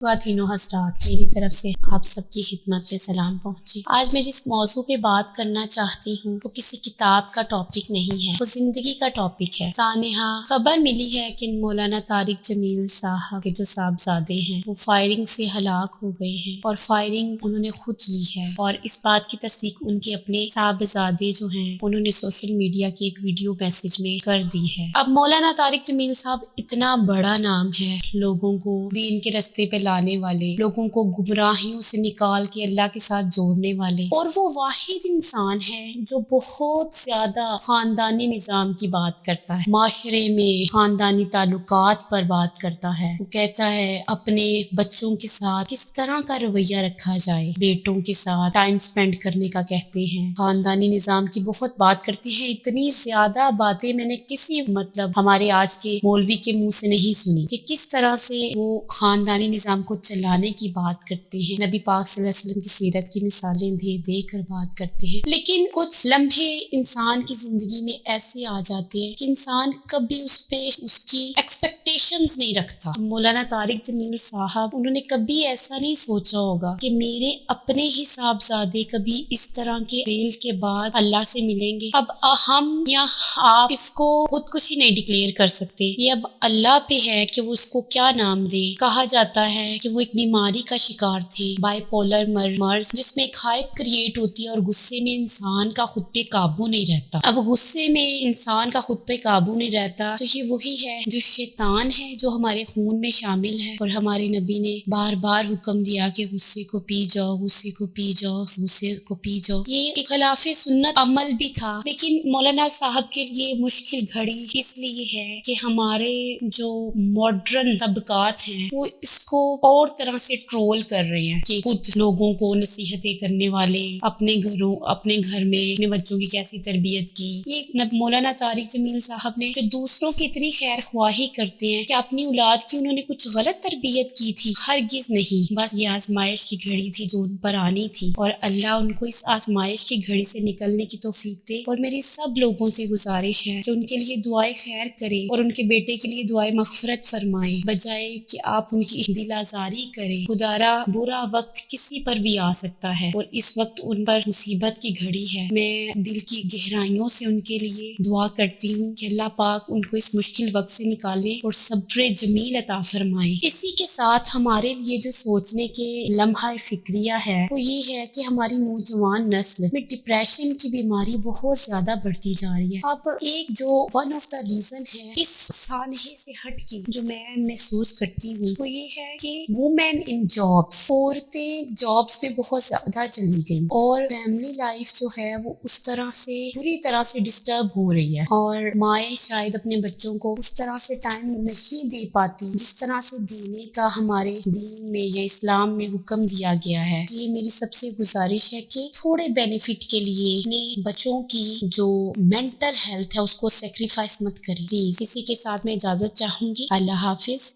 خواتین و حضرات، میری طرف سے آپ سب کی خدمت میں سلام پہنچی۔ آج میں جس موضوع پہ بات کرنا چاہتی ہوں وہ کسی کتاب کا ٹاپک نہیں ہے، وہ زندگی کا ٹاپک ہے۔ سانحہ، خبر ملی ہے کہ مولانا طارق جمیل صاحب کے جو صاحبزادے ہیں وہ فائرنگ سے ہلاک ہو گئے ہیں، اور فائرنگ انہوں نے خود کی ہے، اور اس بات کی تصدیق ان کے اپنے صاحبزادے جو ہیں انہوں نے سوشل میڈیا کی ایک ویڈیو میسج میں کر دی ہے۔ اب مولانا طارق جمیل صاحب اتنا بڑا نام ہے، لوگوں کو دین کے رستے پہ لانے والے، لوگوں کو گمراہیوں سے نکال کے اللہ کے ساتھ جوڑنے والے، اور وہ واحد انسان ہے جو بہت زیادہ خاندانی نظام کی بات کرتا ہے، معاشرے میں خاندانی تعلقات پر بات کرتا ہے۔ وہ کہتا ہے اپنے بچوں کے ساتھ کس طرح کا رویہ رکھا جائے، بیٹوں کے ساتھ ٹائم سپینڈ کرنے کا کہتے ہیں، خاندانی نظام کی بہت بات کرتے ہیں۔ اتنی زیادہ باتیں میں نے کسی ہمارے آج کے مولوی کے منہ سے نہیں سنی کہ کس طرح سے وہ خاندانی نظام کو چلانے کی بات کرتے ہیں، نبی پاک صلی اللہ علیہ وسلم کی سیرت کی مثالیں دے کر بات کرتے ہیں۔ لیکن کچھ لمحے انسان کی زندگی میں ایسے آ جاتے ہیں کہ انسان کبھی اس پہ اس کی ایکسپیکٹیشنز نہیں رکھتا۔ مولانا طارق جمیل صاحب انہوں نے کبھی ایسا نہیں سوچا ہوگا کہ میرے اپنے ہی صاحبزادے کبھی اس طرح کے فیل کے بعد اللہ سے ملیں گے۔ اب ہم یا آپ اس کو خودکشی نہیں ڈکلیئر کر سکتے، یہ اب اللہ پہ ہے کہ وہ اس کو کیا نام دے۔ کہا جاتا ہے کہ وہ ایک بیماری کا شکار تھے، بائی پولر مرض، جس میں ایک ہائپ کریٹ ہوتی ہے اور غصے میں انسان کا خود پہ قابو نہیں رہتا۔ اب غصے میں انسان کا خود پہ قابو نہیں رہتا تو یہ وہی ہے جو شیطان ہے، جو ہمارے خون میں شامل ہے، اور ہمارے نبی نے بار بار حکم دیا کہ غصے کو پی جاؤ، غصے کو پی جاؤ، غصے کو پی جاؤ۔ یہ ایک خلاف سنت عمل بھی تھا، لیکن مولانا صاحب کے لیے مشکل گھڑی اس لیے ہے کہ ہمارے جو ماڈرن طبقات ہیں وہ اس کو اور طرح سے ٹرول کر رہے ہیں کہ خود لوگوں کو نصیحتیں کرنے والے اپنے گھر میں اپنے بچوں کی کیسی تربیت کی۔ یہ مولانا طارق جمیل صاحب نے کہ دوسروں کی اتنی خیر خواہی کرتے ہیں کہ اپنی اولاد کی انہوں نے کچھ غلط تربیت کی تھی، ہرگز نہیں، بس یہ آزمائش کی گھڑی تھی جو ان پر آنی تھی، اور اللہ ان کو اس آزمائش کی گھڑی سے نکلنے کی توفیق دے۔ اور میری سب لوگوں سے گزارش ہے کہ ان کے لیے دعائیں خیر کریں اور ان کے بیٹے کے لیے دعائیں مغفرت فرمائیں، بجائے کہ آپ ان کی دل آزاری کریں۔ خدارا برا وقت کسی پر بھی آ سکتا ہے، اور اس وقت ان پر مصیبت کی گھڑی ہے۔ میں دل کی گہرائیوں سے ان کے لیے دعا کرتی ہوں کہ اللہ پاک ان کو اس مشکل وقت سے نکالے اور صبر جمیل عطا فرمائے۔ اسی کے ساتھ ہمارے لیے جو سوچنے کے لمحہ فکریہ ہے وہ یہ ہے کہ ہماری نوجوان نسل میں ڈپریشن کی بیماری بہت زیادہ بڑھتی جا رہی ہے۔ اب ایک جو ون آف دا ریزن ہے اس سانحے سے ہٹ کے جو میں محسوس کرتی ہوں وہ یہ ہے کہ وومین ان جابس، عورتیں جابس میں بہت زیادہ چلی گئی، اور فیملی لائف جو ہے وہ اس طرح سے بری طرح سے ڈسٹرب ہو رہی ہے، اور مائیں شاید اپنے بچوں کو اس طرح سے ٹائم نہیں دے پاتی جس طرح سے دینے کا ہمارے دین میں یا اسلام میں حکم دیا گیا ہے۔ یہ میری سب سے گزارش ہے کہ تھوڑے بینیفٹ کے لیے اپنے بچوں کی جو مینٹل ہیلتھ ہے اس کو سیکریفائس مت کریں پلیز۔ اسی کے ساتھ میں اجازت چاہوں گی، اللہ حافظ۔